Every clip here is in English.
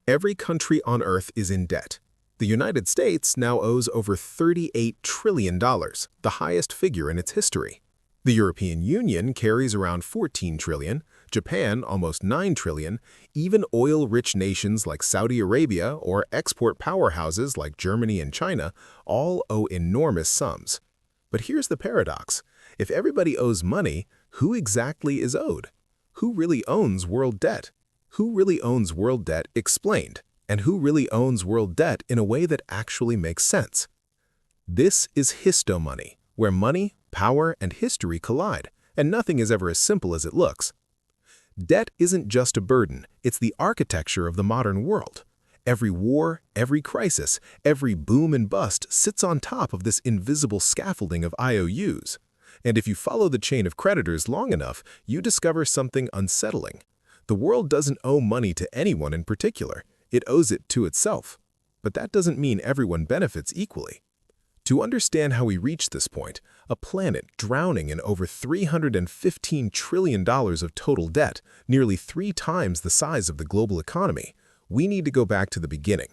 Every country on Earth is in debt. The United States now owes over $38 trillion, the highest figure in its history. The European Union carries around $14 trillion, Japan almost $9 trillion, even oil-rich nations like Saudi Arabia or export powerhouses like Germany and China all owe enormous sums. But here's the paradox. If everybody owes money, who exactly is owed? Who really owns world debt? Who really owns world debt explained, and who really owns world debt in a way that actually makes sense? This is histo-money, where money, power, and history collide, and nothing is ever as simple as it looks. Debt isn't just a burden, it's the architecture of the modern world. Every war, every crisis, every boom and bust sits on top of this invisible scaffolding of IOUs. And if you follow the chain of creditors long enough, you discover something unsettling. The world doesn't owe money to anyone in particular, it owes it to itself. But that doesn't mean everyone benefits equally. To understand how we reached this point, a planet drowning in over $315 trillion of total debt, nearly 3 times the size of the global economy, we need to go back to the beginning.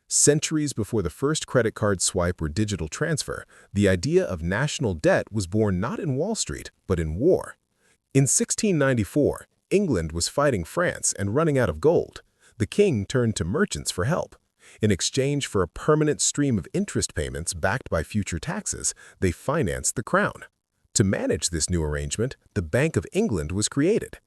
Centuries before the first credit card swipe or digital transfer, the idea of national debt was born not in Wall Street, but in war. In 1694, England was fighting France and running out of gold. The king turned to merchants for help. In exchange for a permanent stream of interest payments backed by future taxes, they financed the crown. To manage this new arrangement, the Bank of England was created.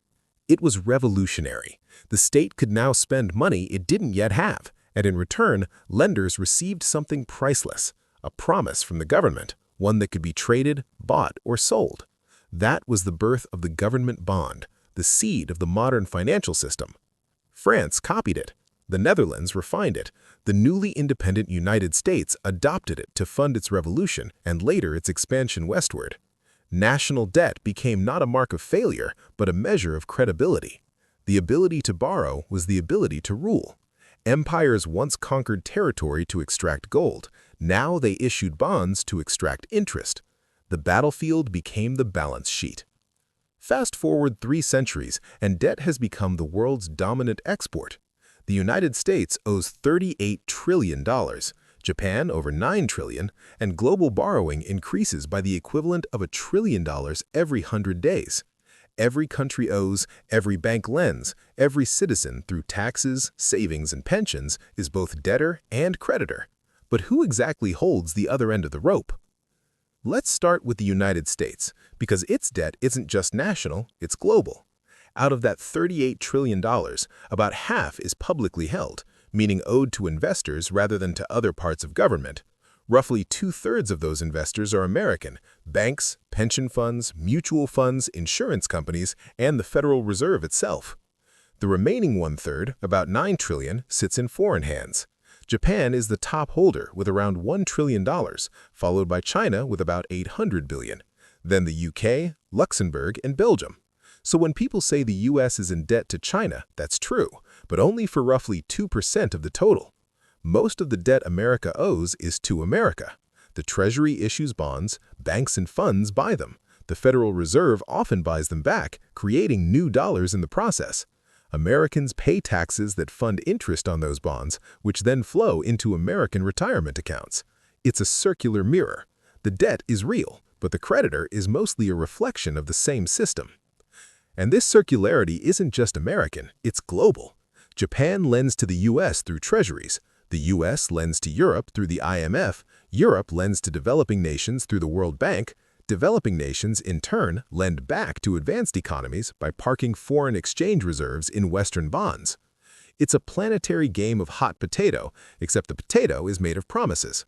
It was revolutionary. The state could now spend money it didn't yet have, and in return, lenders received something priceless, a promise from the government, one that could be traded, bought, or sold. That was the birth of the government bond, the seed of the modern financial system. France copied it. The Netherlands refined it. The newly independent United States adopted it to fund its revolution and later its expansion westward. National debt became not a mark of failure, but a measure of credibility. The ability to borrow was the ability to rule. Empires once conquered territory to extract gold. Now they issued bonds to extract interest. The battlefield became the balance sheet. Fast forward 3 centuries, and debt has become the world's dominant export. The United States owes $38 trillion, Japan over $9 trillion, and global borrowing increases by the equivalent of $1 trillion every 100 days. Every country owes, every bank lends, every citizen through taxes, savings, and pensions is both debtor and creditor. But who exactly holds the other end of the rope? Let's start with the United States, because its debt isn't just national, it's global. Out of that $38 trillion, about half is publicly held, meaning owed to investors rather than to other parts of government. Roughly 2/3 of those investors are American: banks, pension funds, mutual funds, insurance companies, and the Federal Reserve itself. The remaining 1/3, about $9 trillion, sits in foreign hands. Japan is the top holder with around $1 trillion, followed by China with about $800 billion, then the UK, Luxembourg, and Belgium. So when people say the US is in debt to China, that's true, but only for roughly 2% of the total. Most of the debt America owes is to America. The Treasury issues bonds, banks and funds buy them. The Federal Reserve often buys them back, creating new dollars in the process. Americans pay taxes that fund interest on those bonds, which then flow into American retirement accounts. It's a circular mirror. The debt is real, but the creditor is mostly a reflection of the same system. And this circularity isn't just American, it's global. Japan lends to the US through treasuries. The US lends to Europe through the IMF. Europe lends to developing nations through the World Bank. Developing nations, in turn, lend back to advanced economies by parking foreign exchange reserves in Western bonds. It's a planetary game of hot potato, except the potato is made of promises.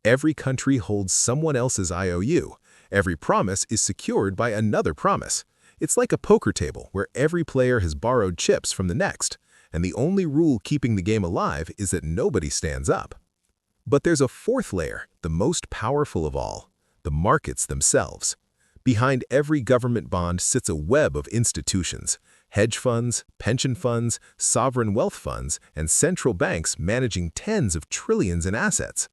Every country holds someone else's IOU. Every promise is secured by another promise. It's like a poker table where every player has borrowed chips from the next, and the only rule keeping the game alive is that nobody stands up. But there's a fourth layer, the most powerful of all: the markets themselves. Behind every government bond sits a web of institutions: hedge funds, pension funds, sovereign wealth funds, and central banks managing tens of trillions in assets.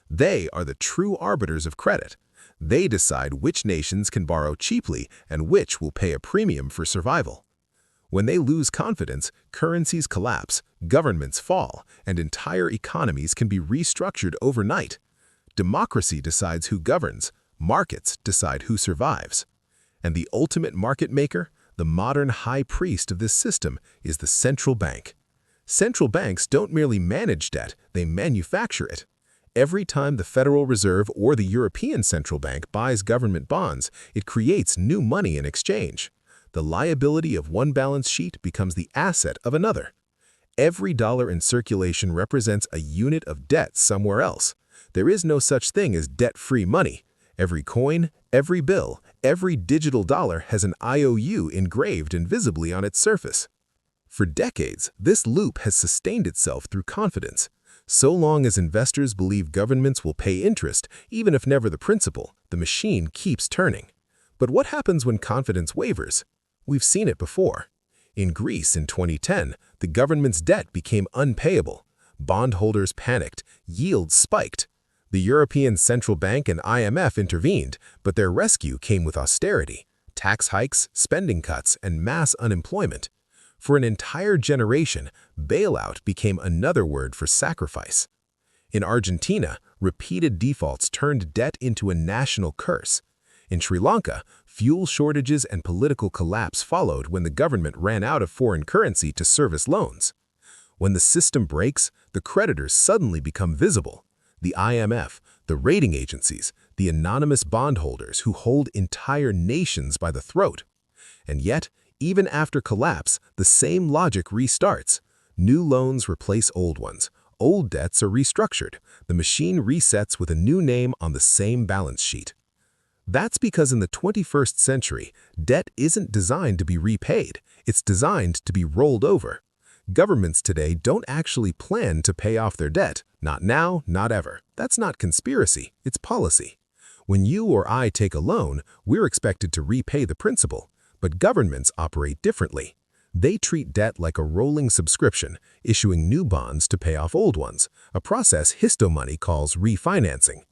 They are the true arbiters of credit. They decide which nations can borrow cheaply and which will pay a premium for survival. When they lose confidence, currencies collapse, governments fall, and entire economies can be restructured overnight. Democracy decides who governs, markets decide who survives. And the ultimate market maker, the modern high priest of this system, is the central bank. Central banks don't merely manage debt, they manufacture it. Every time the Federal Reserve or the European Central Bank buys government bonds, it creates new money in exchange. The liability of one balance sheet becomes the asset of another. Every dollar in circulation represents a unit of debt somewhere else. There is no such thing as debt-free money. Every coin, every bill, every digital dollar has an IOU engraved invisibly on its surface. For decades, this loop has sustained itself through confidence. So long as investors believe governments will pay interest, even if never the principal, the machine keeps turning. But what happens when confidence wavers? We've seen it before. In Greece in 2010, the government's debt became unpayable. Bondholders panicked, yields spiked. The European Central Bank and IMF intervened, but their rescue came with austerity, tax hikes, spending cuts, and mass unemployment. For an entire generation, bailout became another word for sacrifice. In Argentina, repeated defaults turned debt into a national curse. In Sri Lanka, fuel shortages and political collapse followed when the government ran out of foreign currency to service loans. When the system breaks, the creditors suddenly become visible. The IMF, the rating agencies, the anonymous bondholders who hold entire nations by the throat. And yet, even after collapse, the same logic restarts. New loans replace old ones. Old debts are restructured. The machine resets with a new name on the same balance sheet. That's because in the 21st century, debt isn't designed to be repaid. It's designed to be rolled over. Governments today don't actually plan to pay off their debt. Not now, not ever. That's not conspiracy, it's policy. When you or I take a loan, we're expected to repay the principal. But governments operate differently. They treat debt like a rolling subscription, issuing new bonds to pay off old ones, a process histomoney calls refinancing.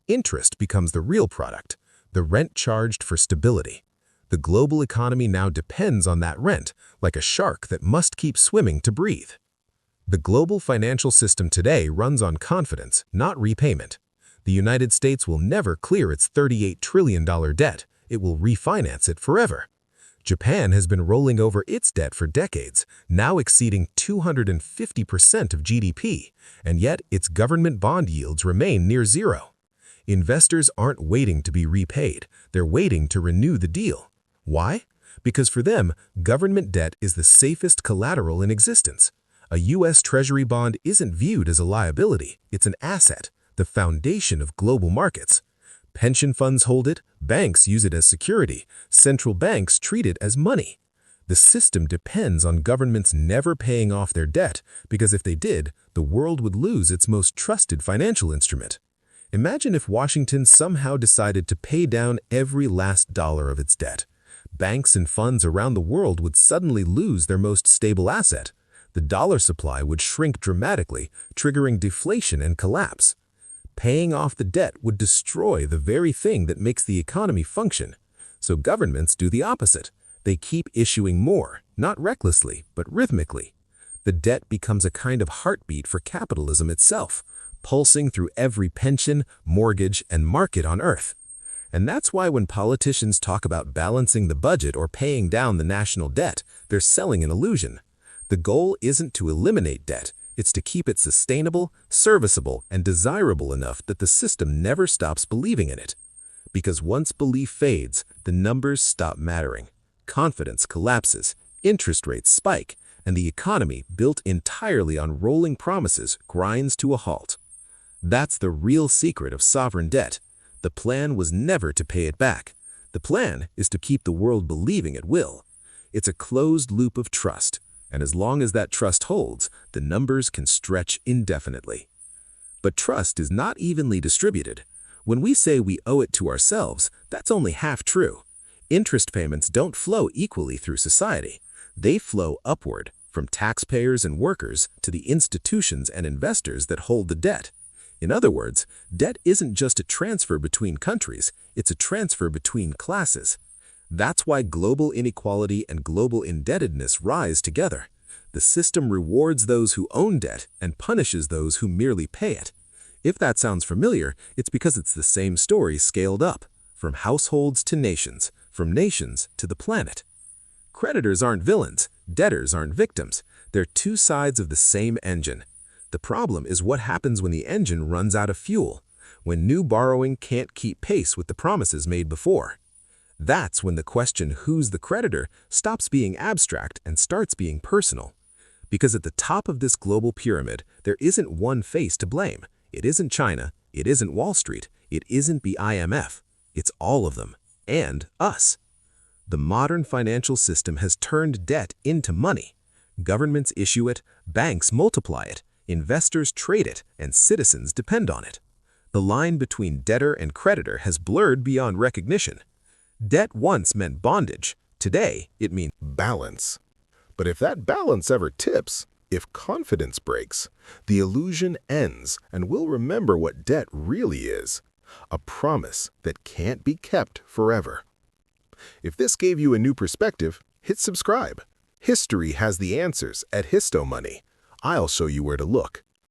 Interest becomes the real product, the rent charged for stability. The global economy now depends on that rent, like a shark that must keep swimming to breathe. The global financial system today runs on confidence, not repayment. The United States will never clear its $38 trillion debt. It will refinance it forever. Japan has been rolling over its debt for decades, now exceeding 250% of GDP, and yet its government bond yields remain near zero. Investors aren't waiting to be repaid, they're waiting to renew the deal. Why? Because for them, government debt is the safest collateral in existence. A U.S. Treasury bond isn't viewed as a liability, it's an asset, the foundation of global markets. Pension funds hold it, banks use it as security, central banks treat it as money. The system depends on governments never paying off their debt, because if they did, the world would lose its most trusted financial instrument. Imagine if Washington somehow decided to pay down every last dollar of its debt. Banks and funds around the world would suddenly lose their most stable asset. The dollar supply would shrink dramatically, triggering deflation and collapse. Paying off the debt would destroy the very thing that makes the economy function. So governments do the opposite. They keep issuing more, not recklessly, but rhythmically. The debt becomes a kind of heartbeat for capitalism itself, pulsing through every pension, mortgage, and market on Earth. And that's why when politicians talk about balancing the budget or paying down the national debt, they're selling an illusion. The goal isn't to eliminate debt, it's to keep it sustainable, serviceable, and desirable enough that the system never stops believing in it. Because once belief fades, the numbers stop mattering. Confidence collapses, interest rates spike, and the economy, built entirely on rolling promises, grinds to a halt. That's the real secret of sovereign debt. The plan was never to pay it back. The plan is to keep the world believing it will. It's a closed loop of trust, and as long as that trust holds, the numbers can stretch indefinitely. But trust is not evenly distributed. When we say we owe it to ourselves, that's only half true. Interest payments don't flow equally through society. They flow upward, from taxpayers and workers to the institutions and investors that hold the debt. In other words, debt isn't just a transfer between countries, it's a transfer between classes. That's why global inequality and global indebtedness rise together. The system rewards those who own debt and punishes those who merely pay it. If that sounds familiar, it's because it's the same story scaled up, from households to nations, from nations to the planet. Creditors aren't villains, debtors aren't victims. They're two sides of the same engine. The problem is what happens when the engine runs out of fuel, when new borrowing can't keep pace with the promises made before. That's when the question, who's the creditor, stops being abstract and starts being personal. Because at the top of this global pyramid, there isn't one face to blame. It isn't China, it isn't Wall Street, it isn't the IMF. It's all of them, and us. The modern financial system has turned debt into money. Governments issue it, banks multiply it, investors trade it, and citizens depend on it. The line between debtor and creditor has blurred beyond recognition. Debt once meant bondage. Today, it means balance. But if that balance ever tips, if confidence breaks, the illusion ends and we'll remember what debt really is. A promise that can't be kept forever. If this gave you a new perspective, hit subscribe. History has the answers at Histo Money. I'll show you where to look.